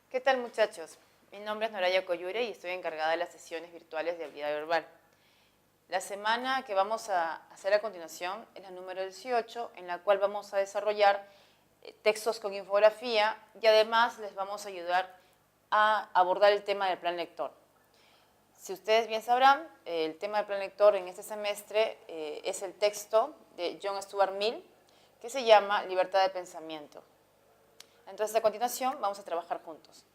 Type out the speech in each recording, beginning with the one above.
¿Qué tal, muchachos? Mi nombre es Noraya Coyure y estoy encargada de las sesiones virtuales de habilidad verbal. La semana que vamos a hacer a continuación es la número 18, en la cual vamos a desarrollar textos con infografía y además les vamos a ayudar a abordar el tema del plan lector. Si ustedes bien sabrán, el tema del plan lector en este semestre es el texto de John Stuart Mill, que se llama Libertad de Pensamiento. Entonces, a continuación, vamos a trabajar juntos.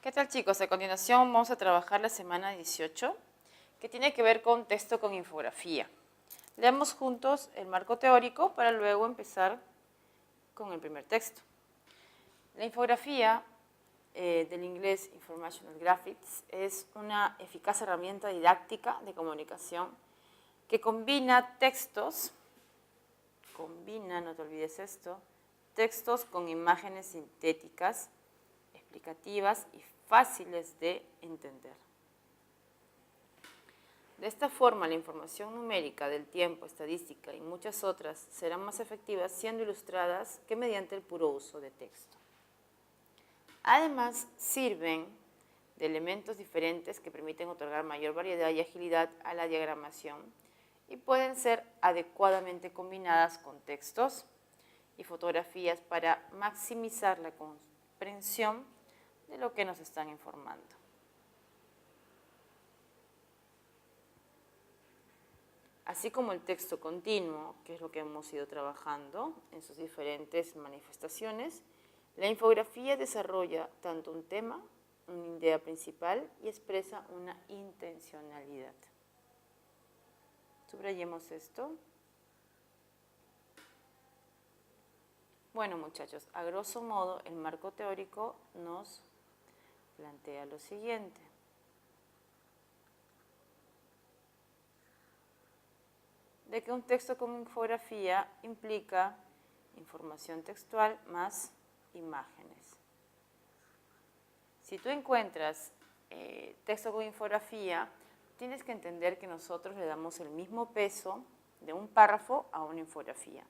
¿Qué tal, chicos? A continuación vamos a trabajar la semana 18, que tiene que ver con texto con infografía. Leamos juntos el marco teórico para luego empezar con el primer texto. La infografía, del inglés Informational Graphics, es una eficaz herramienta didáctica de comunicación que combina textos, no te olvides esto, textos con imágenes sintéticas, explicativas y fáciles de entender. De esta forma, la información numérica del tiempo, estadística y muchas otras serán más efectivas siendo ilustradas que mediante el puro uso de texto. Además, sirven de elementos diferentes que permiten otorgar mayor variedad y agilidad a la diagramación y pueden ser adecuadamente combinadas con textos y fotografías para maximizar la comprensión de lo que nos están informando. Así como el texto continuo, que es lo que hemos ido trabajando en sus diferentes manifestaciones, la infografía desarrolla tanto un tema, una idea principal y expresa una intencionalidad. Subrayemos esto. Bueno, muchachos, a grosso modo el marco teórico nos plantea lo siguiente. De que un texto con infografía implica información textual más imágenes. Si tú encuentras texto con infografía, tienes que entender que nosotros le damos el mismo peso de un párrafo a una infografía.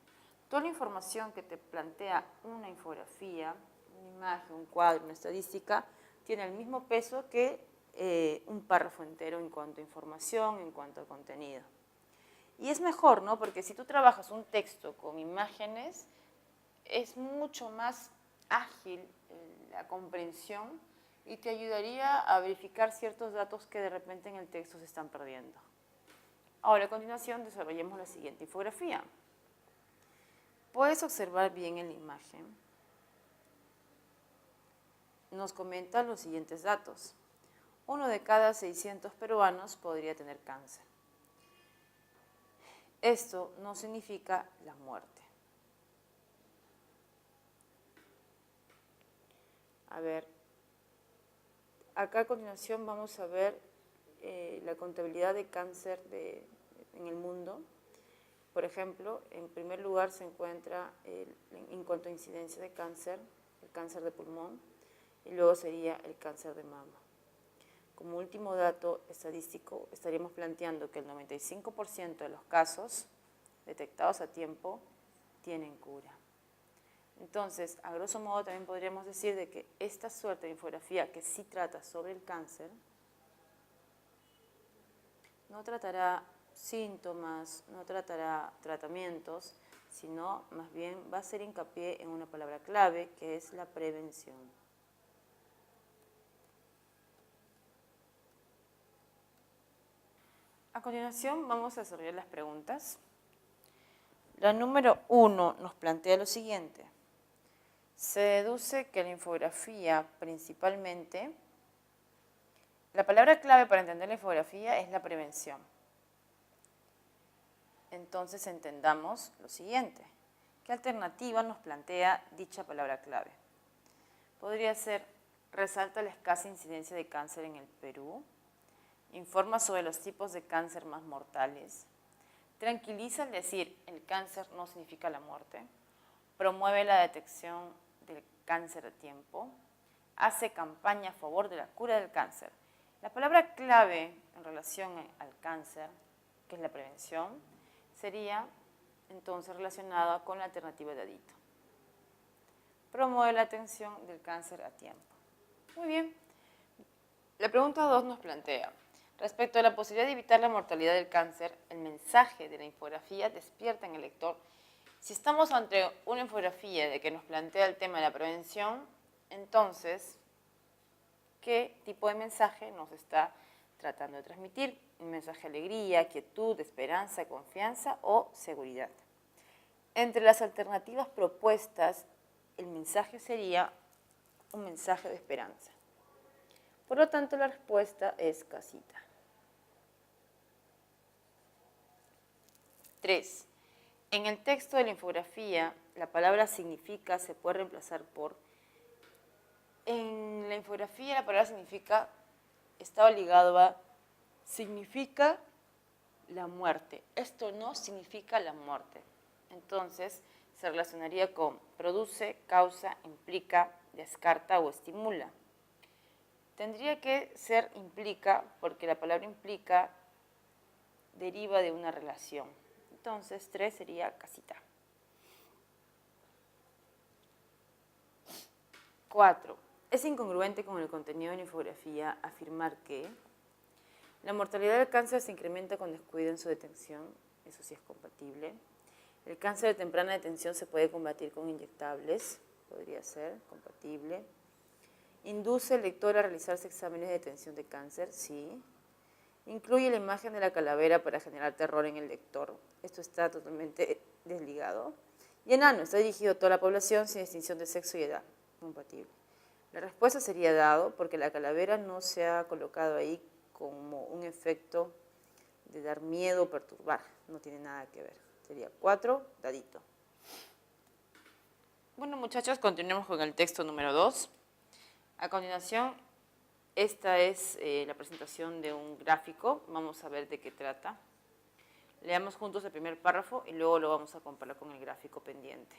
Toda la información que te plantea una infografía, una imagen, un cuadro, una estadística, tiene el mismo peso que un párrafo entero en cuanto a información, en cuanto a contenido. Y es mejor, ¿no? Porque si tú trabajas un texto con imágenes, es mucho más ágil la comprensión y te ayudaría a verificar ciertos datos que de repente en el texto se están perdiendo. Ahora, a continuación, desarrollemos la siguiente infografía. Puedes observar bien en la imagen. Nos comenta los siguientes datos. 1 de cada 600 peruanos podría tener cáncer. Esto no significa la muerte. A ver, acá a continuación vamos a ver la contabilidad de cáncer en el mundo. Por ejemplo, en primer lugar se encuentra, en cuanto a incidencia de cáncer, el cáncer de pulmón, y luego sería el cáncer de mama. Como último dato estadístico, estaríamos planteando que el 95% de los casos detectados a tiempo tienen cura. Entonces, a grosso modo también podríamos decir de que esta suerte de infografía que sí trata sobre el cáncer, no tratará síntomas, no tratará tratamientos, sino más bien va a hacer hincapié en una palabra clave que es la prevención. A continuación vamos a desarrollar las preguntas. La número 1 nos plantea lo siguiente. Se deduce que la infografía principalmente, la palabra clave para entender la infografía es la prevención. Entonces entendamos lo siguiente. ¿Qué alternativa nos plantea dicha palabra clave? Podría ser, resalta la escasa incidencia de cáncer en el Perú, informa sobre los tipos de cáncer más mortales, tranquiliza al decir el cáncer no significa la muerte, promueve la detección del cáncer a tiempo, hace campaña a favor de la cura del cáncer. La palabra clave en relación al cáncer, que es la prevención, sería entonces relacionada con la alternativa de Adito. promueve la atención del cáncer a tiempo. Muy bien. La pregunta 2 nos plantea, respecto a la posibilidad de evitar la mortalidad del cáncer, el mensaje de la infografía despierta en el lector. Si estamos ante una infografía de que nos plantea el tema de la prevención, entonces, ¿qué tipo de mensaje nos está tratando de transmitir? Un mensaje de alegría, quietud, esperanza, confianza o seguridad. Entre las alternativas propuestas, el mensaje sería un mensaje de esperanza. Por lo tanto, la respuesta es casita. 3. En el texto de la infografía, la palabra significa se puede reemplazar por. En la infografía la palabra significa estaba ligado a significa la muerte. Esto no significa la muerte. Entonces, se relacionaría con produce, causa, implica, descarta o estimula. Tendría que ser implica porque la palabra implica deriva de una relación. Entonces, 3 sería casita. 4. Es incongruente con el contenido de la infografía afirmar que la mortalidad del cáncer se incrementa con descuido en su detención, eso sí es compatible. El cáncer de temprana detención se puede combatir con inyectables, podría ser compatible. Induce al lector a realizarse exámenes de detención de cáncer, sí. Incluye la imagen de la calavera para generar terror en el lector, esto está totalmente desligado. Y enano, está dirigido a toda la población sin distinción de sexo y edad, compatible. La respuesta sería dado porque la calavera no se ha colocado ahí como un efecto de dar miedo o perturbar, no tiene nada que ver. Sería 4, dadito. Bueno, muchachos, continuemos con el texto número 2. A continuación, esta es la presentación de un gráfico. Vamos a ver de qué trata. Leamos juntos el primer párrafo y luego lo vamos a comparar con el gráfico pendiente.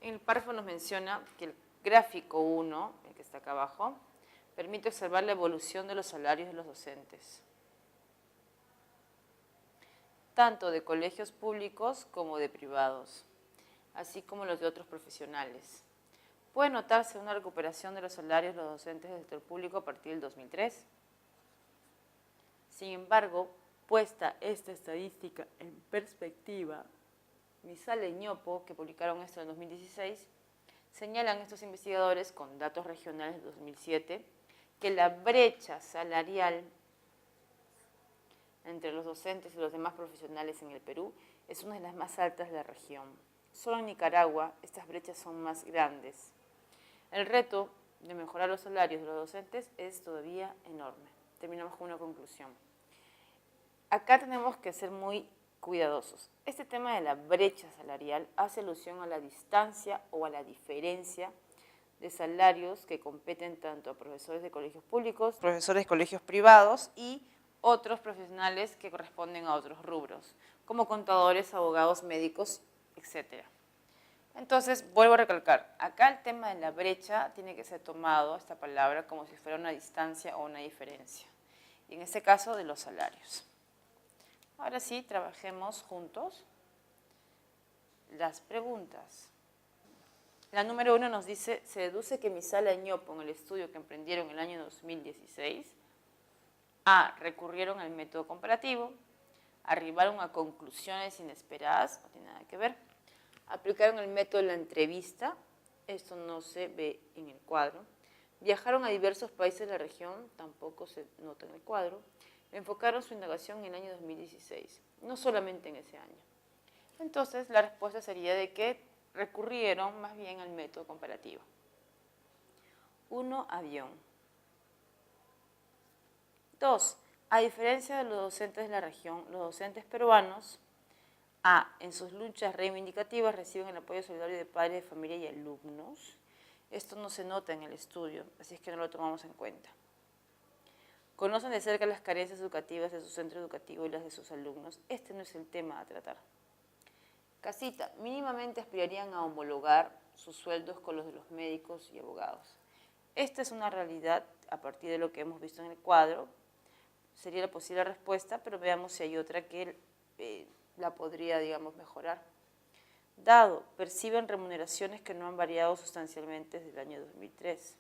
En el párrafo nos menciona que el gráfico 1, el que está acá abajo, permite observar la evolución de los salarios de los docentes, tanto de colegios públicos como de privados, así como los de otros profesionales. Puede notarse una recuperación de los salarios de los docentes del sector público a partir del 2003. Sin embargo, puesta esta estadística en perspectiva, Misala y Ñopo, que publicaron esto en 2016, señalan estos investigadores con datos regionales de 2007 que la brecha salarial entre los docentes y los demás profesionales en el Perú es una de las más altas de la región. Solo en Nicaragua estas brechas son más grandes. El reto de mejorar los salarios de los docentes es todavía enorme. Terminamos con una conclusión. Acá tenemos que ser muy cuidadosos. Este tema de la brecha salarial hace alusión a la distancia o a la diferencia de salarios que competen tanto a profesores de colegios públicos, profesores de colegios privados y otros profesionales que corresponden a otros rubros, como contadores, abogados, médicos, etc. Entonces, vuelvo a recalcar, acá el tema de la brecha tiene que ser tomado, esta palabra, como si fuera una distancia o una diferencia, y en este caso de los salarios. Ahora sí, trabajemos juntos las preguntas. La número 1 nos dice, se deduce que Misala y Ñopo en el estudio que emprendieron en el año 2016, A, recurrieron al método comparativo, arribaron a conclusiones inesperadas, no tiene nada que ver, aplicaron el método de la entrevista, esto no se ve en el cuadro, viajaron a diversos países de la región, tampoco se nota en el cuadro, enfocaron su indagación en el año 2016, no solamente en ese año. Entonces, la respuesta sería de que recurrieron más bien al método comparativo. 1, avión. 2, a diferencia de los docentes de la región, los docentes peruanos, A, en sus luchas reivindicativas reciben el apoyo solidario de padres de familia y alumnos. Esto no se nota en el estudio, así es que no lo tomamos en cuenta. Conocen de cerca las carencias educativas de su centro educativo y las de sus alumnos. Este no es el tema a tratar. Casita, mínimamente aspirarían a homologar sus sueldos con los de los médicos y abogados. Esta es una realidad a partir de lo que hemos visto en el cuadro. Sería la posible respuesta, pero veamos si hay otra que la podría, digamos, mejorar. Dado, perciben remuneraciones que no han variado sustancialmente desde el año 2003.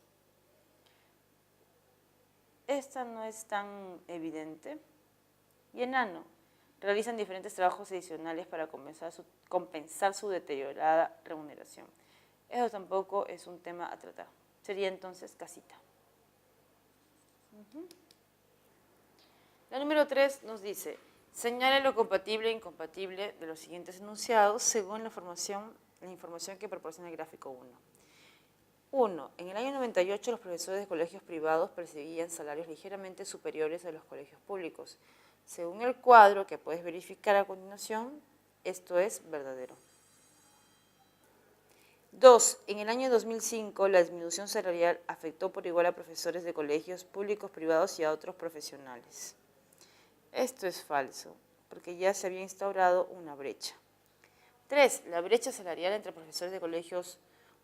Esta no es tan evidente. Y enano, realizan diferentes trabajos adicionales para compensar su deteriorada remuneración. Eso tampoco es un tema a tratar. Sería entonces casita. La número 3 nos dice, señale lo compatible e incompatible de los siguientes enunciados según la información que proporciona el gráfico 1. 1. En el año 98 los profesores de colegios privados percibían salarios ligeramente superiores a los colegios públicos. Según el cuadro que puedes verificar a continuación, esto es verdadero. 2. En el año 2005 la disminución salarial afectó por igual a profesores de colegios públicos, privados y a otros profesionales. Esto es falso, porque ya se había instaurado una brecha. 3. La brecha salarial entre profesores de colegios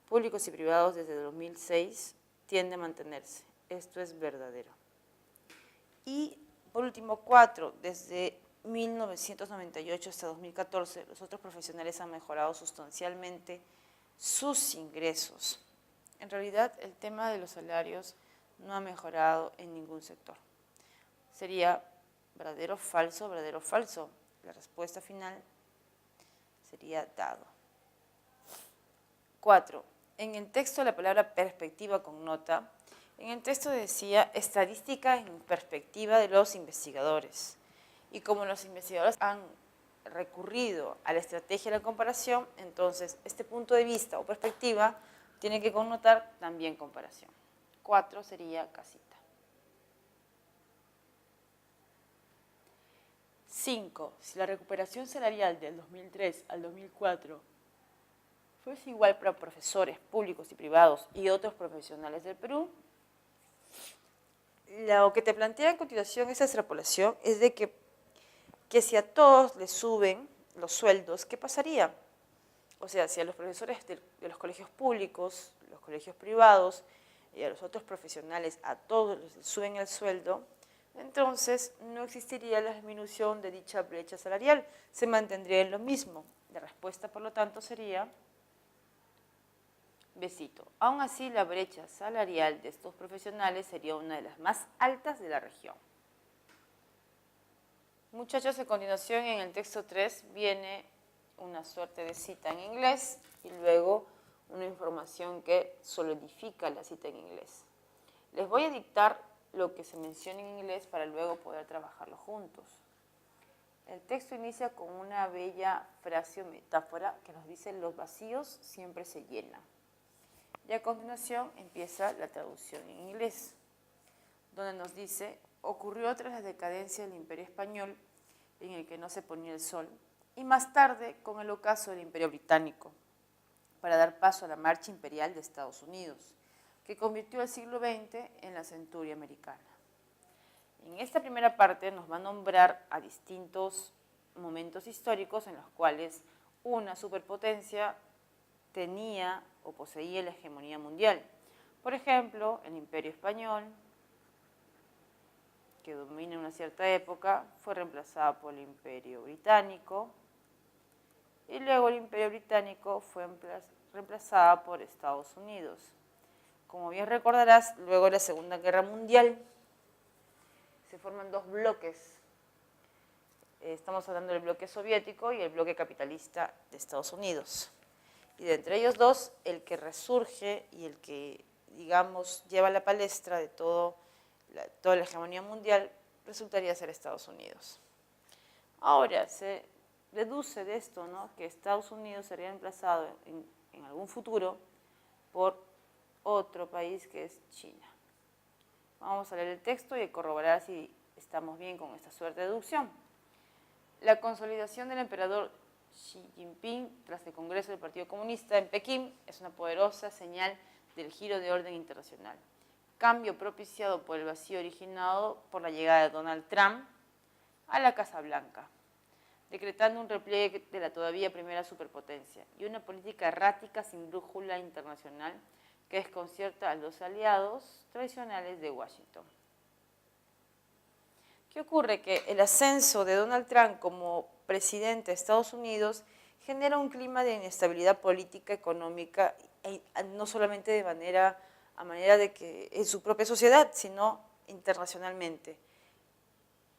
públicos y privados desde 2006 tiende a mantenerse. Esto es verdadero. Y por último, 4. Desde 1998 hasta 2014, los otros profesionales han mejorado sustancialmente sus ingresos. En realidad, el tema de los salarios no ha mejorado en ningún sector. Sería verdadero, falso, verdadero, falso. La respuesta final sería dado. 4. En el texto la palabra perspectiva con nota, en el texto decía estadística en perspectiva de los investigadores. Y como los investigadores han recurrido a la estrategia de la comparación, entonces este punto de vista o perspectiva tiene que connotar también comparación. 4 sería casita. 5. Si la recuperación salarial del 2003 al 2004 fuese igual para profesores públicos y privados y otros profesionales del Perú, lo que te plantea a continuación esa extrapolación es de que si a todos les suben los sueldos, ¿qué pasaría? O sea, si a los profesores de los colegios públicos, los colegios privados y a los otros profesionales, a todos les suben el sueldo, entonces no existiría la disminución de dicha brecha salarial, se mantendría en lo mismo. La respuesta, por lo tanto, sería besito. Aún así, la brecha salarial de estos profesionales sería una de las más altas de la región. Muchachos, a continuación en el texto 3 viene una suerte de cita en inglés y luego una información que solidifica la cita en inglés. Les voy a dictar lo que se menciona en inglés para luego poder trabajarlo juntos. El texto inicia con una bella frase o metáfora que nos dice los vacíos siempre se llenan. Y a continuación empieza la traducción en inglés, donde nos dice, ocurrió tras la decadencia del Imperio Español, en el que no se ponía el sol, y más tarde con el ocaso del Imperio Británico, para dar paso a la marcha imperial de Estados Unidos, que convirtió el siglo XX en la centuria americana. En esta primera parte nos va a nombrar a distintos momentos históricos en los cuales una superpotencia tenía o poseía la hegemonía mundial. Por ejemplo, el Imperio Español, que domina en una cierta época, fue reemplazada por el Imperio Británico, y luego el Imperio Británico fue reemplazada por Estados Unidos. Como bien recordarás, luego de la Segunda Guerra Mundial se forman dos bloques. Estamos hablando del bloque soviético y el bloque capitalista de Estados Unidos. Y de entre ellos dos, el que resurge y el que, digamos, lleva la palestra de toda la hegemonía mundial resultaría ser Estados Unidos. Ahora, se deduce de esto, ¿no?, que Estados Unidos sería reemplazado en algún futuro por otro país que es China. Vamos a leer el texto y corroborar si estamos bien con esta suerte de deducción. La consolidación del emperador Xi Jinping tras el Congreso del Partido Comunista en Pekín es una poderosa señal del giro de orden internacional. Cambio propiciado por el vacío originado por la llegada de Donald Trump a la Casa Blanca, decretando un repliegue de la todavía primera superpotencia y una política errática sin brújula internacional que desconcierta a los aliados tradicionales de Washington. ¿Qué ocurre? Que el ascenso de Donald Trump como presidente de Estados Unidos genera un clima de inestabilidad política, económica, no solamente a manera de que en su propia sociedad, sino internacionalmente.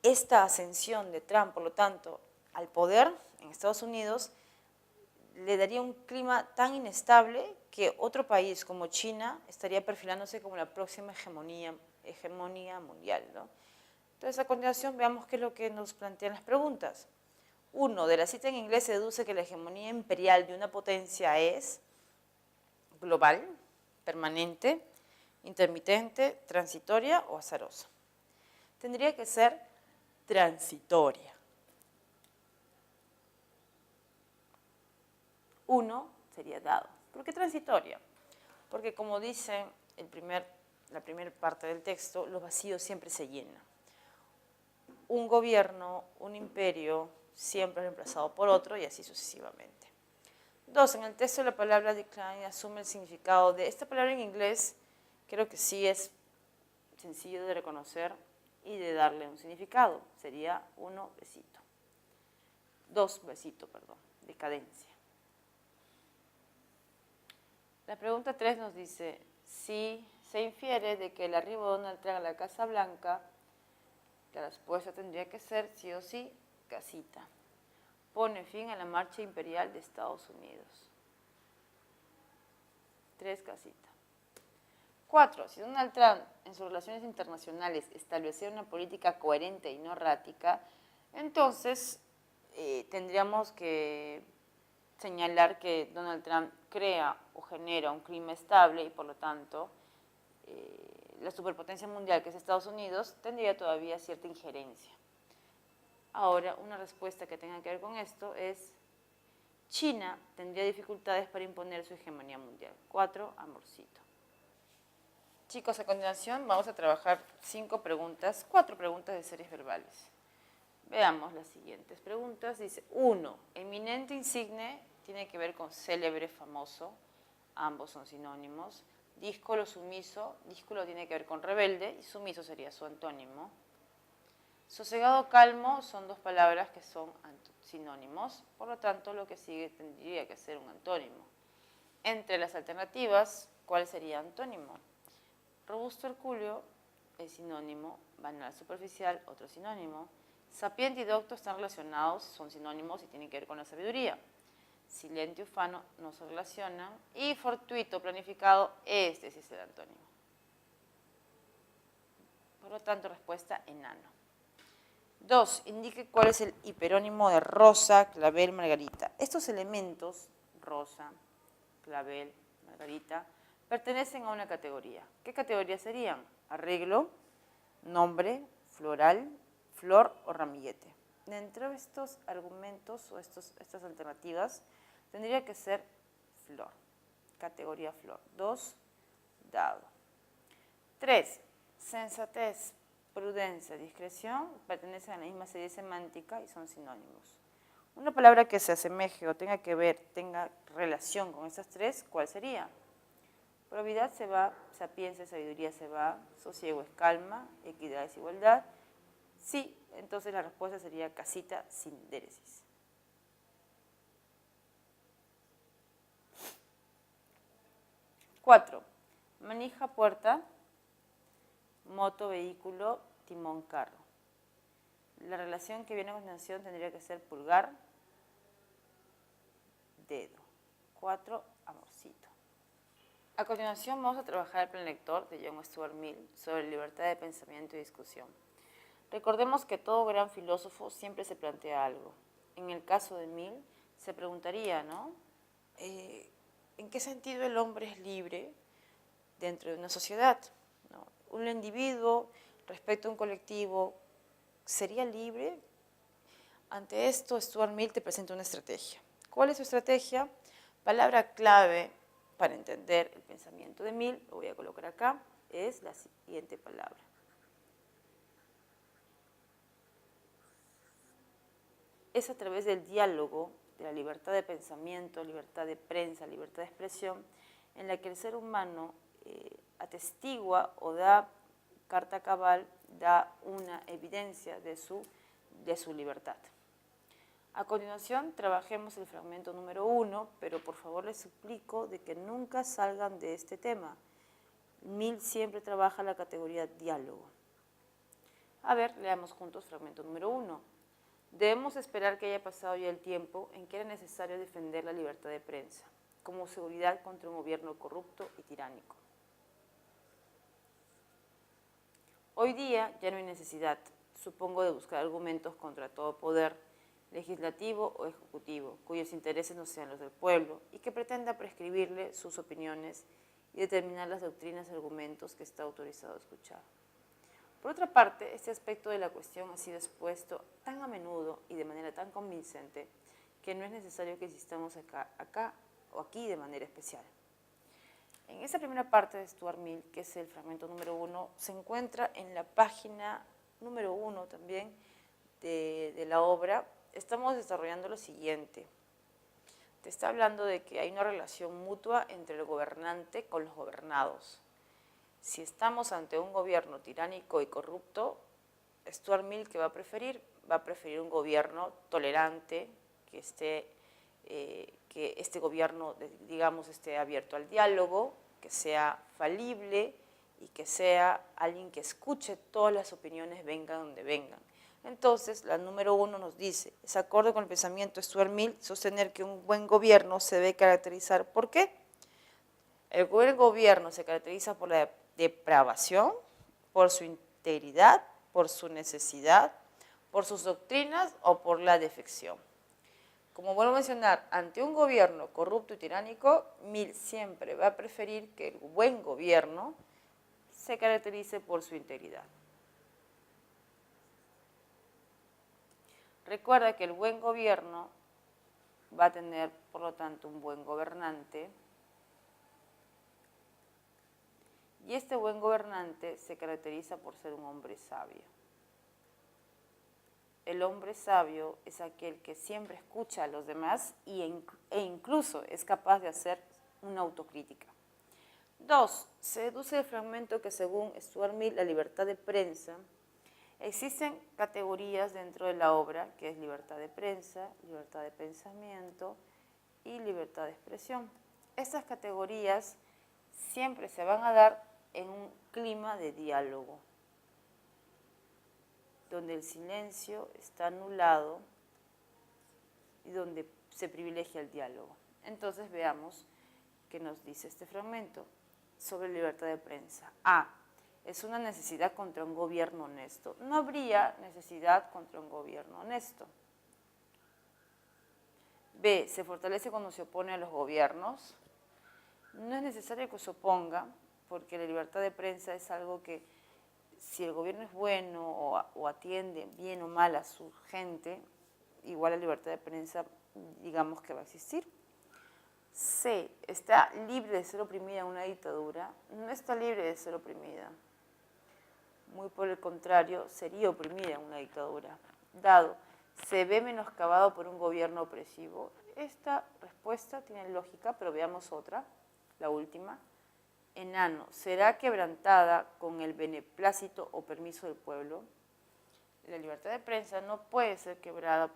Esta ascensión de Trump, por lo tanto, al poder en Estados Unidos, le daría un clima tan inestable que otro país como China estaría perfilándose como la próxima hegemonía mundial, ¿no? Entonces, a continuación, veamos qué es lo que nos plantean las preguntas. 1. De la cita en inglés se deduce que la hegemonía imperial de una potencia es global, permanente, intermitente, transitoria o azarosa. Tendría que ser transitoria. 1 sería dado. ¿Por qué transitoria? Porque como dice la primera parte del texto, los vacíos siempre se llenan. Un gobierno, un imperio, siempre es reemplazado por otro y así sucesivamente. 2. En el texto la palabra decline asume el significado de esta palabra en inglés. Creo que sí es sencillo de reconocer y de darle un significado. Sería 1, besito. 2, besito, perdón, decadencia. La pregunta 3 nos dice, si se infiere de que el arribo de Donald Trump a la Casa Blanca, la respuesta tendría que ser sí o sí, casita. Pone fin a la marcha imperial de Estados Unidos. 3, casita. 4. Si Donald Trump en sus relaciones internacionales estableció una política coherente y no errática, entonces tendríamos que señalar que Donald Trump crea o genera un clima estable y por lo tanto la superpotencia mundial que es Estados Unidos tendría todavía cierta injerencia. Ahora, una respuesta que tenga que ver con esto es China tendría dificultades para imponer su hegemonía mundial. 4, amorcito. Chicos, a continuación vamos a trabajar 4 preguntas de series verbales. Veamos las siguientes preguntas. Dice, 1. Eminente, insigne, tiene que ver con célebre, famoso. Ambos son sinónimos. Díscolo, sumiso. Díscolo tiene que ver con rebelde y sumiso sería su antónimo. Sosegado, calmo son 2 palabras que son sinónimos. Por lo tanto, lo que sigue tendría que ser un antónimo. Entre las alternativas, ¿cuál sería antónimo? Robusto, hercúleo es sinónimo. Banal, superficial, otro sinónimo. Sapiente y docto están relacionados, son sinónimos y tienen que ver con la sabiduría. Silente y ufano no se relacionan. Y fortuito, planificado, este sí es el antónimo. Por lo tanto, respuesta enano. 2. Indique cuál es el hiperónimo de rosa, clavel, margarita. Estos elementos, rosa, clavel, margarita, pertenecen a una categoría. ¿Qué categoría serían? Arreglo, nombre, floral, flor o ramillete. Dentro de estos argumentos o estas alternativas, tendría que ser flor, categoría flor. 2, dado. 3, sensatez, prudencia, discreción, pertenecen a la misma serie semántica y son sinónimos. Una palabra que se asemeje o tenga que ver, tenga relación con esas 3, ¿cuál sería? Probidad se va, sapiencia, sabiduría se va, sosiego es calma, equidad es igualdad. Sí, entonces la respuesta sería casita sin déresis. 4. Manija, puerta, moto, vehículo, timón, carro. La relación que viene a continuación tendría que ser pulgar, dedo. 4, amorcito. A continuación vamos a trabajar el plan lector de John Stuart Mill sobre libertad de pensamiento y discusión. Recordemos que todo gran filósofo siempre se plantea algo. En el caso de Mill se preguntaría, ¿no? ¿En qué sentido el hombre es libre dentro de una sociedad? ¿No? Un individuo respecto a un colectivo ¿sería libre? Ante esto, Stuart Mill te presenta una estrategia. ¿Cuál es su estrategia? Palabra clave para entender el pensamiento de Mill, lo voy a colocar acá, es la siguiente palabra. Es a través del diálogo, de la libertad de pensamiento, libertad de prensa, libertad de expresión, en la que el ser humano atestigua o da carta cabal, da una evidencia de su libertad. A continuación, trabajemos el fragmento número 1, pero por favor les suplico de que nunca salgan de este tema. Mill siempre trabaja la categoría diálogo. A ver, leamos juntos fragmento número 1. Debemos esperar que haya pasado ya el tiempo en que era necesario defender la libertad de prensa, como seguridad contra un gobierno corrupto y tiránico. Hoy día ya no hay necesidad, supongo, de buscar argumentos contra todo poder, legislativo o ejecutivo, cuyos intereses no sean los del pueblo y que pretenda prescribirle sus opiniones y determinar las doctrinas y argumentos que está autorizado a escuchar. Por otra parte, este aspecto de la cuestión ha sido expuesto tan a menudo y de manera tan convincente que no es necesario que insistamos acá o aquí de manera especial. En esa primera parte de Stuart Mill, que es el fragmento número 1, se encuentra en la página número 1 también de la obra. Estamos desarrollando lo siguiente. Te está hablando de que hay una relación mutua entre el gobernante con los gobernados. Si estamos ante un gobierno tiránico y corrupto, Stuart Mill, ¿qué va a preferir? Va a preferir un gobierno tolerante, que este gobierno, digamos, esté abierto al diálogo, que sea falible y que sea alguien que escuche todas las opiniones, vengan donde vengan. Entonces, la número 1 nos dice, es acorde con el pensamiento de Stuart Mill sostener que un buen gobierno se debe caracterizar. ¿Por qué? El buen gobierno se caracteriza por la depravación, por su integridad, por su necesidad, por sus doctrinas o por la defección. Como vuelvo a mencionar, ante un gobierno corrupto y tiránico, Mill siempre va a preferir que el buen gobierno se caracterice por su integridad. Recuerda que el buen gobierno va a tener, por lo tanto, un buen gobernante, y este buen gobernante se caracteriza por ser un hombre sabio. El hombre sabio es aquel que siempre escucha a los demás e incluso es capaz de hacer una autocrítica. 2. Se deduce del fragmento que según Stuart Mill, la libertad de prensa, existen categorías dentro de la obra, que es libertad de prensa, libertad de pensamiento y libertad de expresión. Estas categorías siempre se van a dar en un clima de diálogo, donde el silencio está anulado y donde se privilegia el diálogo. Entonces veamos qué nos dice este fragmento sobre libertad de prensa. A. Es una necesidad contra un gobierno honesto. No habría necesidad contra un gobierno honesto. B. Se fortalece cuando se opone a los gobiernos. No es necesario que se oponga, porque la libertad de prensa es algo que, si el gobierno es bueno o atiende bien o mal a su gente, igual la libertad de prensa, digamos que va a existir. C. ¿Está libre de ser oprimida en una dictadura? No está libre de ser oprimida. Muy por el contrario, sería oprimida en una dictadura. Dado, ¿se ve menoscabado por un gobierno opresivo? Esta respuesta tiene lógica, pero veamos otra, la última. Enano, ¿será quebrantada con el beneplácito o permiso del pueblo? La libertad de prensa no puede ser quebrada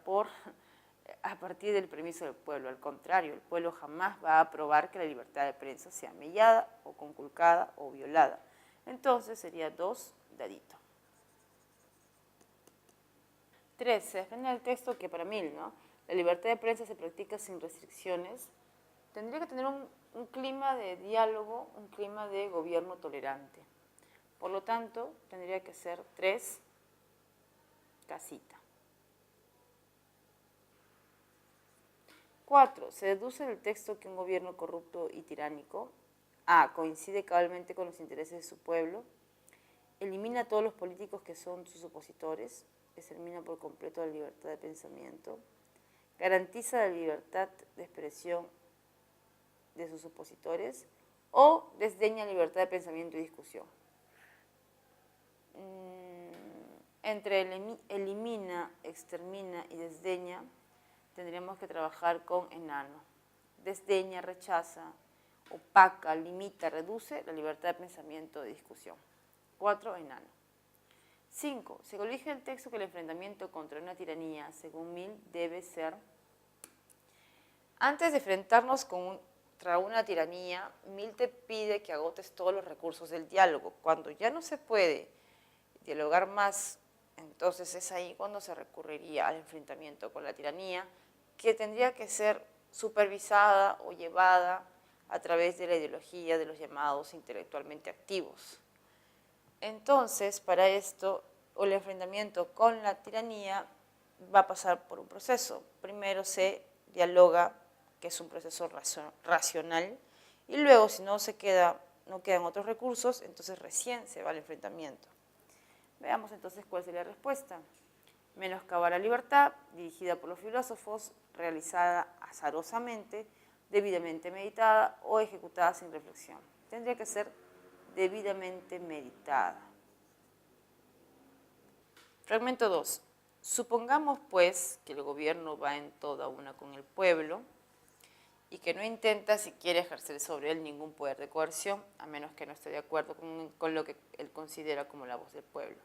a partir del permiso del pueblo. Al contrario, el pueblo jamás va a aprobar que la libertad de prensa sea mellada o conculcada o violada. Entonces sería 2 dadito. 3. Se desprende del texto que para Mill, ¿no? La libertad de prensa se practica sin restricciones. Tendría que tener un clima de diálogo, un clima de gobierno tolerante. Por lo tanto, tendría que ser 3 casita. 4. Se deduce del texto que un gobierno corrupto y tiránico, A. Coincide cabalmente con los intereses de su pueblo, elimina a todos los políticos que son sus opositores, extermina por completo la libertad de pensamiento, garantiza la libertad de expresión de sus opositores o desdeña la libertad de pensamiento y discusión. Entre elimina, extermina y desdeña tendríamos que trabajar con enano. Desdeña, rechaza, opaca, limita, reduce la libertad de pensamiento y discusión. 4, enano. 5. Se colige el texto que el enfrentamiento contra una tiranía, según Mill, debe ser: antes de enfrentarnos contra una tiranía, Mill te pide que agotes todos los recursos del diálogo. Cuando ya no se puede dialogar más, entonces es ahí cuando se recurriría al enfrentamiento con la tiranía, que tendría que ser supervisada o llevada a través de la ideología de los llamados intelectualmente activos. Entonces, para esto, el enfrentamiento con la tiranía va a pasar por un proceso. Primero se dialoga, que es un proceso racional, y luego, si no quedan otros recursos, entonces recién se va al enfrentamiento. Veamos entonces cuál sería la respuesta. Menoscabar la libertad, dirigida por los filósofos, realizada azarosamente, debidamente meditada o ejecutada sin reflexión. Tendría que ser debidamente meditada. Fragmento 2. Supongamos, pues, que el gobierno va en toda una con el pueblo y que no intenta siquiera ejercer sobre él ningún poder de coerción, a menos que no esté de acuerdo con lo que él considera como la voz del pueblo.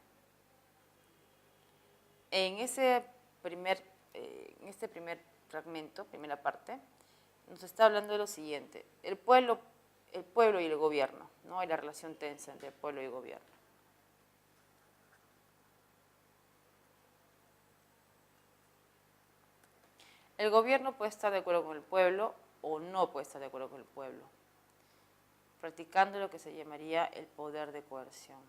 En este primer fragmento, primera parte, nos está hablando de lo siguiente: el pueblo y el gobierno, ¿no? Y la relación tensa entre el pueblo y el gobierno. El gobierno puede estar de acuerdo con el pueblo o no puede estar de acuerdo con el pueblo, practicando lo que se llamaría el poder de coerción.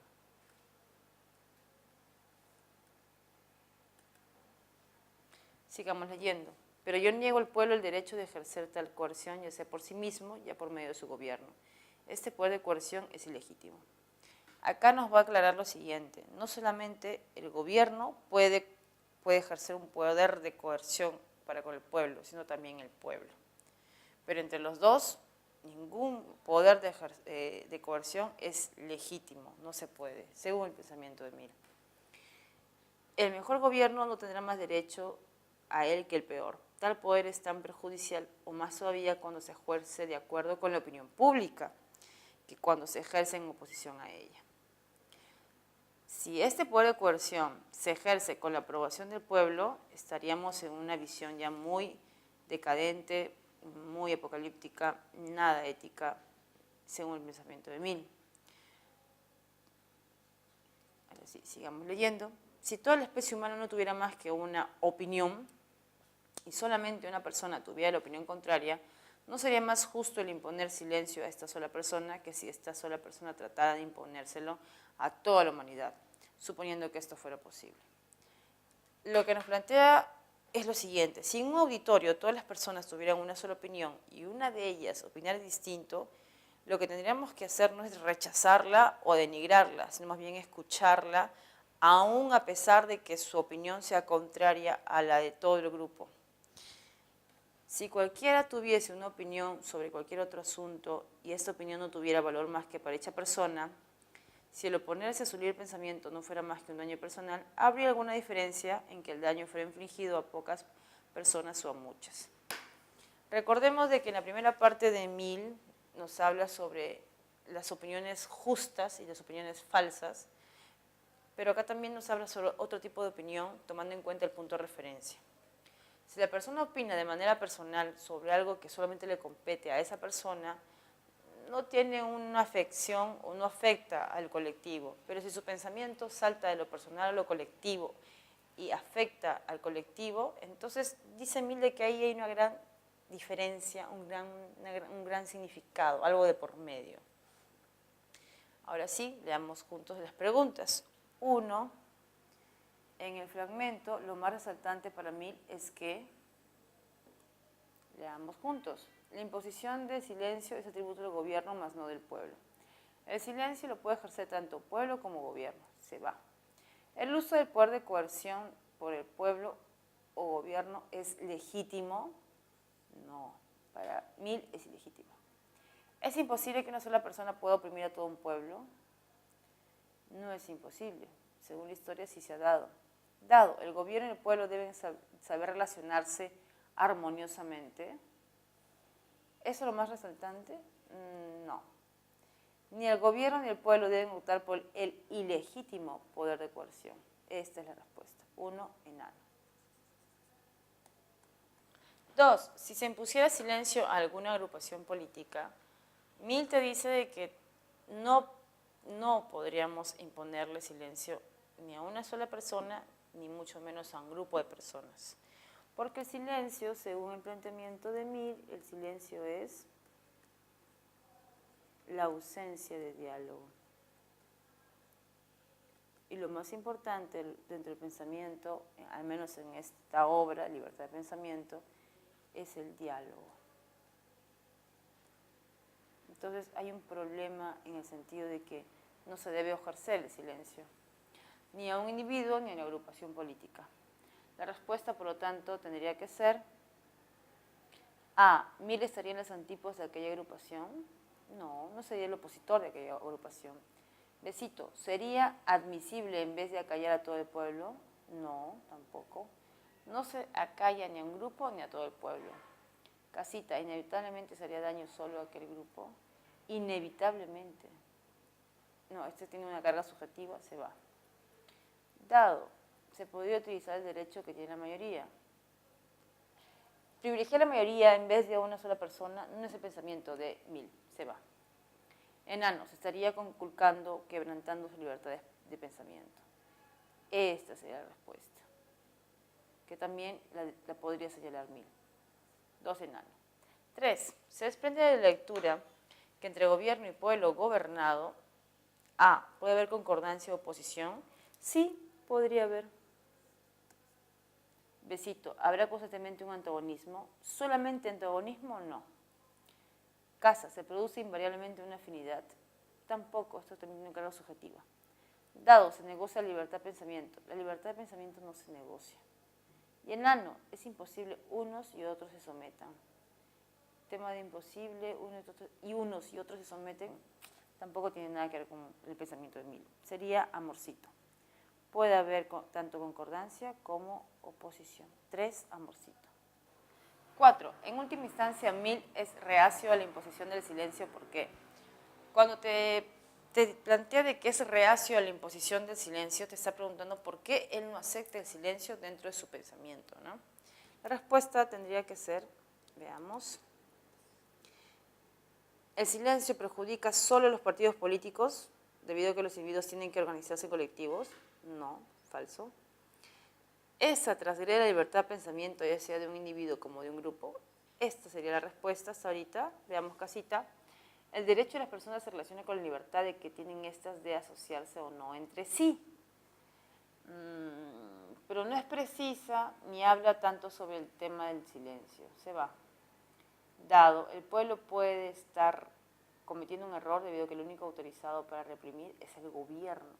Sigamos leyendo. Pero yo niego al pueblo el derecho de ejercer tal coerción, ya sea por sí mismo, ya por medio de su gobierno. Este poder de coerción es ilegítimo. Acá nos va a aclarar lo siguiente: no solamente el gobierno puede ejercer un poder de coerción para con el pueblo, sino también el pueblo. Pero entre los dos, ningún poder de coerción es legítimo, no se puede, según el pensamiento de Mill. El mejor gobierno no tendrá más derecho a él que el peor. Tal poder es tan perjudicial, o más todavía cuando se ejerce de acuerdo con la opinión pública, que cuando se ejerce en oposición a ella. Si este poder de coerción se ejerce con la aprobación del pueblo, estaríamos en una visión ya muy decadente, muy apocalíptica, nada ética, según el pensamiento de Mill. Ahora sí, sigamos leyendo. Si toda la especie humana no tuviera más que una opinión y solamente una persona tuviera la opinión contraria, ¿no sería más justo el imponer silencio a esta sola persona que si esta sola persona tratara de imponérselo a toda la humanidad, suponiendo que esto fuera posible? Lo que nos plantea es lo siguiente: si en un auditorio todas las personas tuvieran una sola opinión y una de ellas opinara distinto, lo que tendríamos que hacer no es rechazarla o denigrarla, sino más bien escucharla, aún a pesar de que su opinión sea contraria a la de todo el grupo. Si cualquiera tuviese una opinión sobre cualquier otro asunto y esta opinión no tuviera valor más que para dicha persona, si el oponerse a su libre pensamiento no fuera más que un daño personal, habría alguna diferencia en que el daño fuera infligido a pocas personas o a muchas. Recordemos de que en la primera parte de Mill nos habla sobre las opiniones justas y las opiniones falsas, pero acá también nos habla sobre otro tipo de opinión, tomando en cuenta el punto de referencia. Si la persona opina de manera personal sobre algo que solamente le compete a esa persona, no tiene una afección o no afecta al colectivo. Pero si su pensamiento salta de lo personal a lo colectivo y afecta al colectivo, entonces dice Mill de que ahí hay una gran diferencia, un gran significado, algo de por medio. Ahora sí, leamos juntos las preguntas. 1. En el fragmento, lo más resaltante para Mill es que, leamos juntos, la imposición de silencio es atributo del gobierno, más no del pueblo. El silencio lo puede ejercer tanto pueblo como gobierno. Se va. El uso del poder de coerción por el pueblo o gobierno es legítimo. No, para Mill es ilegítimo. ¿Es imposible que una sola persona pueda oprimir a todo un pueblo? No es imposible. Según la historia sí se ha dado. Dado, el gobierno y el pueblo deben saber relacionarse armoniosamente. ¿Eso es lo más resaltante? No. Ni el gobierno ni el pueblo deben optar por el ilegítimo poder de coerción. Esta es la respuesta. 1, enano. 2. Si se impusiera silencio a alguna agrupación política, Mill te dice de que no podríamos imponerle silencio ni a una sola persona, ni mucho menos a un grupo de personas. Porque el silencio, según el planteamiento de Mill, el silencio es la ausencia de diálogo. Y lo más importante dentro del pensamiento, al menos en esta obra, Libertad de Pensamiento, es el diálogo. Entonces hay un problema en el sentido de que no se debe ejercer el silencio, ni a un individuo ni a una agrupación política. La respuesta, por lo tanto, tendría que ser A. Mill estaría en las antípodas de aquella agrupación. No sería el opositor de aquella agrupación. Besito, ¿sería admisible en vez de acallar a todo el pueblo? No, tampoco. No se acalla ni a un grupo ni a todo el pueblo. Casita, inevitablemente se haría daño solo a aquel grupo. Inevitablemente. No, este tiene una carga subjetiva, se va. Dado, se podría utilizar el derecho que tiene la mayoría. Privilegiar a la mayoría en vez de a una sola persona no es el pensamiento de Mill, se va. Enano, se estaría conculcando, quebrantando su libertad de pensamiento. Esta sería la respuesta, que también la podría señalar Mill. 2, enano. 3. Se desprende de la lectura que entre gobierno y pueblo gobernado, A. ¿Puede haber concordancia o oposición? Sí, podría haber. Besito, ¿habrá constantemente un antagonismo? ¿Solamente antagonismo? No. Casa, ¿se produce invariablemente una afinidad? Tampoco, esto también es una carga subjetiva. Dado, se negocia la libertad de pensamiento. La libertad de pensamiento no se negocia. Y enano, es imposible unos y otros se sometan. Tema de imposible, unos y otros se someten, tampoco tiene nada que ver con el pensamiento de Mill. Sería amorcito. Puede haber tanto concordancia como oposición. 3, amorcito. 4. En última instancia, Mill es reacio a la imposición del silencio porque cuando te plantea de que es reacio a la imposición del silencio, te está preguntando por qué él no acepta el silencio dentro de su pensamiento, ¿no? La respuesta tendría que ser, veamos, el silencio perjudica solo a los partidos políticos, debido a que los individuos tienen que organizarse en colectivos. No, falso. Esa transgrede la libertad de pensamiento, ya sea de un individuo como de un grupo. Esta sería la respuesta hasta ahorita. Veamos casita. El derecho de las personas se relaciona con la libertad de que tienen estas de asociarse o no entre sí. Pero no es precisa ni habla tanto sobre el tema del silencio. Se va. Dado, el pueblo puede estar cometiendo un error debido a que el único autorizado para reprimir es el gobierno.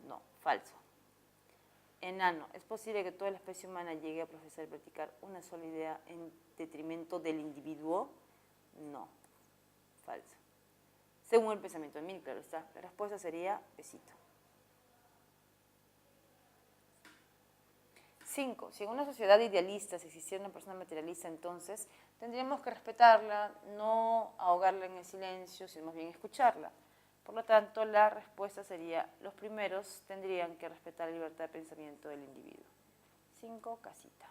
No, falso. Enano, ¿es posible que toda la especie humana llegue a profesar y practicar una sola idea en detrimento del individuo? No, falso. Según el pensamiento de Mill, claro está. La respuesta sería besito. 5. Si en una sociedad idealista si existiera una persona materialista, entonces tendríamos que respetarla, no ahogarla en el silencio, sino más bien escucharla. Por lo tanto, la respuesta sería, los primeros tendrían que respetar la libertad de pensamiento del individuo. 5, casita.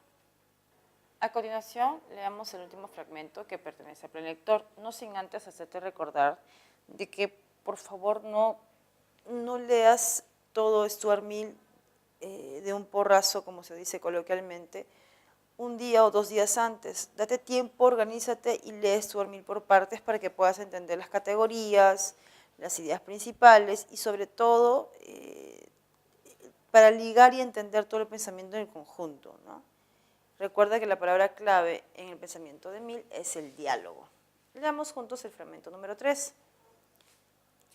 A continuación, leamos el último fragmento que pertenece al prelector, no sin antes hacerte recordar de que, por favor, no leas todo Stuart Mill de un porrazo, como se dice coloquialmente, un día o 2 días antes. Date tiempo, organízate y lee Stuart Mill por partes para que puedas entender las categorías, las ideas principales y sobre todo para ligar y entender todo el pensamiento en el conjunto, ¿no? Recuerda que la palabra clave en el pensamiento de Mill es el diálogo. Leamos juntos el fragmento número 3.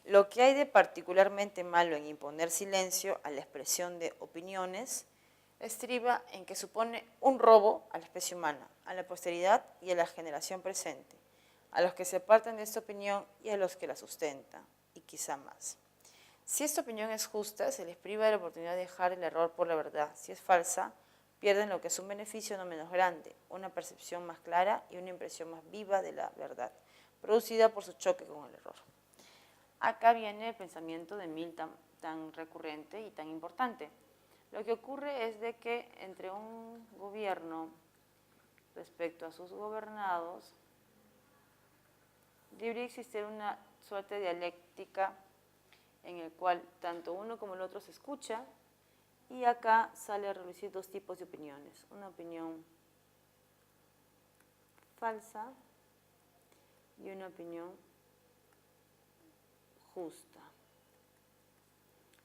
Lo que hay de particularmente malo en imponer silencio a la expresión de opiniones estriba en que supone un robo a la especie humana, a la posteridad y a la generación presente, a los que se apartan de esta opinión y a los que la sustentan, y quizá más. Si esta opinión es justa, se les priva de la oportunidad de dejar el error por la verdad. Si es falsa, pierden lo que es un beneficio no menos grande, una percepción más clara y una impresión más viva de la verdad, producida por su choque con el error. Acá viene el pensamiento de Mill tan recurrente y tan importante. Lo que ocurre es de que entre un gobierno respecto a sus gobernados, debería existir una suerte de dialéctica en el cual tanto uno como el otro se escucha, y acá sale a relucir dos tipos de opiniones. Una opinión falsa y una opinión justa.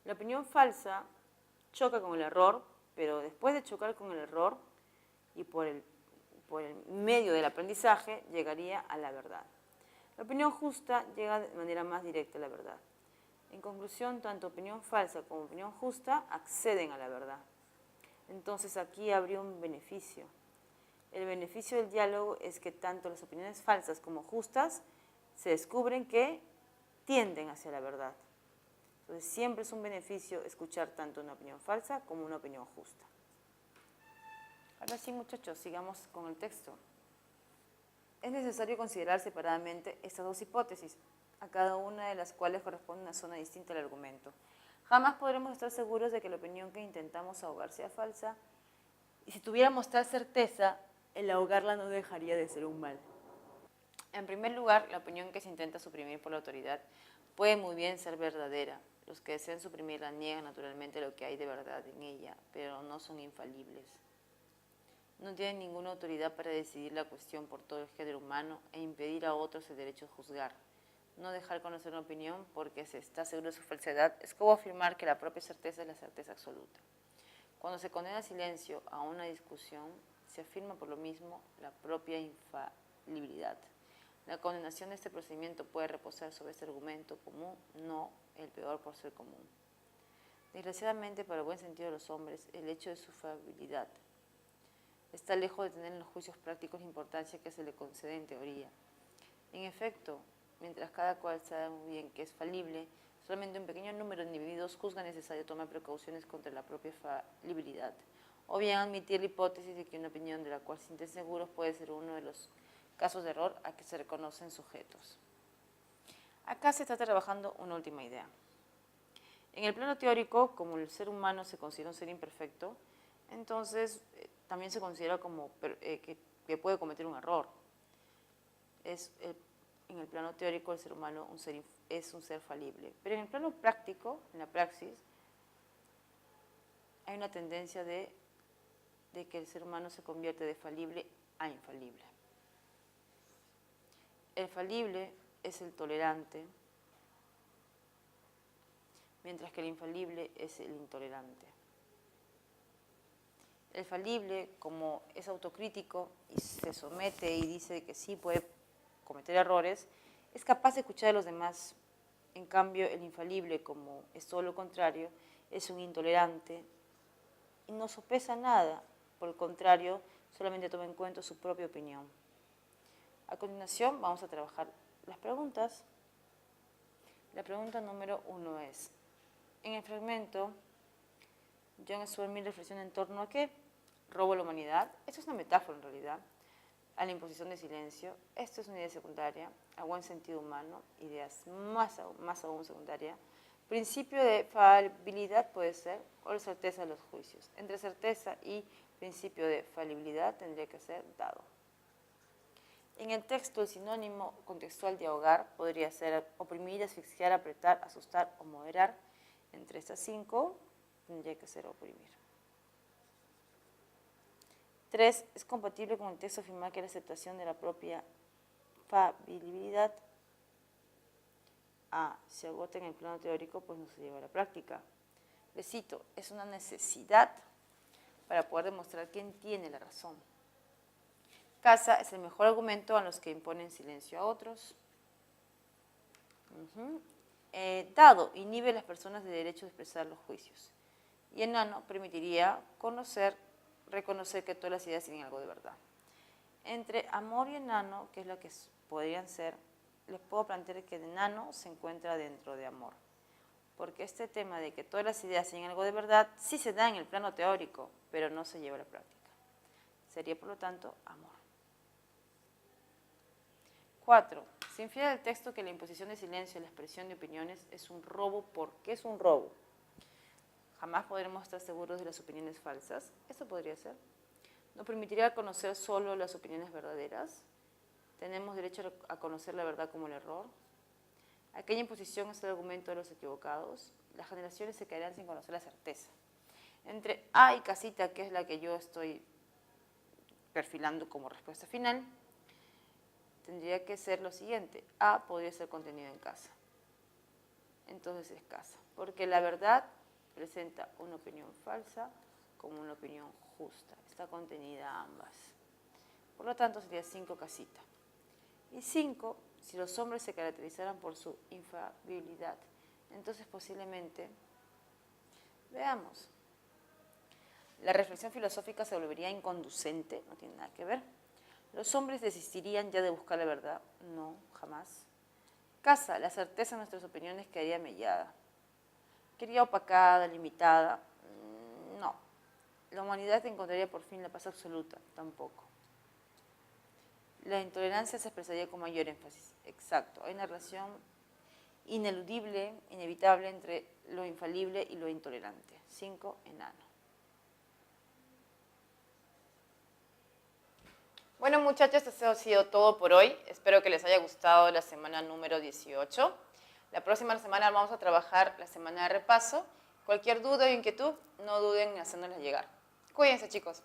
La opinión falsa choca con el error, pero después de chocar con el error y por el medio del aprendizaje, llegaría a la verdad. La opinión justa llega de manera más directa a la verdad. En conclusión, tanto opinión falsa como opinión justa acceden a la verdad. Entonces aquí habría un beneficio. El beneficio del diálogo es que tanto las opiniones falsas como justas se descubren que tienden hacia la verdad. Entonces siempre es un beneficio escuchar tanto una opinión falsa como una opinión justa. Ahora sí, muchachos, sigamos con el texto. Es necesario considerar separadamente estas dos hipótesis, a cada una de las cuales corresponde una zona distinta del argumento. Jamás podremos estar seguros de que la opinión que intentamos ahogar sea falsa, y si tuviéramos tal certeza, el ahogarla no dejaría de ser un mal. En primer lugar, la opinión que se intenta suprimir por la autoridad puede muy bien ser verdadera. Los que desean suprimirla niegan naturalmente lo que hay de verdad en ella, pero no son infalibles. No tienen ninguna autoridad para decidir la cuestión por todo el género humano e impedir a otros el derecho de juzgar. No dejar conocer una opinión porque se está seguro de su falsedad es como afirmar que la propia certeza es la certeza absoluta. Cuando se condena silencio a una discusión, se afirma por lo mismo la propia infalibilidad. La condenación de este procedimiento puede reposar sobre este argumento común, no el peor por ser común. Desgraciadamente, para el buen sentido de los hombres, el hecho de su fabilidad está lejos de tener en los juicios prácticos la importancia que se le concede en teoría. En efecto, mientras cada cual sabe muy bien que es falible, solamente un pequeño número de individuos juzga necesario tomar precauciones contra la propia falibilidad, o bien admitir la hipótesis de que una opinión de la cual se sienten seguros puede ser uno de los casos de error a que se reconocen sujetos. Acá se está trabajando una última idea. En el plano teórico, como el ser humano se considera un ser imperfecto, entonces también se considera como que puede cometer un error. En el plano teórico el ser humano es un ser falible, pero en el plano práctico, en la praxis, hay una tendencia de que el ser humano se convierte de falible a infalible. El falible es el tolerante, mientras que el infalible es el intolerante. El falible, como es autocrítico y se somete y dice que sí puede cometer errores, es capaz de escuchar a los demás. En cambio, el infalible, como es todo lo contrario, es un intolerante y no sopesa nada. Por el contrario, solamente toma en cuenta su propia opinión. A continuación, vamos a trabajar las preguntas. La pregunta número 1 es, en el fragmento, John Stuart Mill reflexiona en torno a ¿qué? Robo a la humanidad. Esto es una metáfora en realidad. A la imposición de silencio. Esto es una idea secundaria. A buen sentido humano. Ideas más aún secundaria. Principio de falibilidad puede ser, o la certeza de los juicios. Entre certeza y principio de falibilidad tendría que ser dado. En el texto, el sinónimo contextual de ahogar podría ser oprimir, asfixiar, apretar, asustar o moderar. Entre estas 5 tendría que ser oprimir. 3. Es compatible con el texto afirmar que la aceptación de la propia falibilidad se agota en el plano teórico, pues no se lleva a la práctica. Le cito, es una necesidad para poder demostrar quién tiene la razón. Casa es el mejor argumento a los que imponen silencio a otros. Dado, inhibe a las personas de derecho de expresar los juicios. Y enano permitiría reconocer que todas las ideas tienen algo de verdad. Entre amor y enano, que es lo que podrían ser, les puedo plantear que el enano se encuentra dentro de amor. Porque este tema de que todas las ideas tienen algo de verdad, sí se da en el plano teórico, pero no se lleva a la práctica. Sería, por lo tanto, amor. 4. Se infiere del texto que la imposición de silencio y la expresión de opiniones es un robo. ¿Por qué es un robo? Jamás podremos estar seguros de las opiniones falsas. Eso podría ser. Nos permitiría conocer solo las opiniones verdaderas. Tenemos derecho a conocer la verdad como el error. Aquella imposición es el argumento de los equivocados. Las generaciones se caerán sin conocer la certeza. Entre A y casita, que es la que yo estoy perfilando como respuesta final, tendría que ser lo siguiente. A podría ser contenido en casa. Entonces es casa. Porque la verdad presenta una opinión falsa como una opinión justa. Está contenida ambas. Por lo tanto sería 5 casita. Y 5, si los hombres se caracterizaran por su infalibilidad, entonces posiblemente, veamos, la reflexión filosófica se volvería inconducente, no tiene nada que ver. Los hombres desistirían ya de buscar la verdad, no, jamás. Casa, la certeza de nuestras opiniones quedaría mellada. Quedaría opacada, limitada, no. La humanidad encontraría por fin la paz absoluta, tampoco. La intolerancia se expresaría con mayor énfasis, exacto. Hay una relación ineludible, inevitable entre lo infalible y lo intolerante. 5, enano. Bueno, muchachos, eso ha sido todo por hoy. Espero que les haya gustado la semana número 18. La próxima semana vamos a trabajar la semana de repaso. Cualquier duda o inquietud, no duden en hacérnosla llegar. Cuídense, chicos.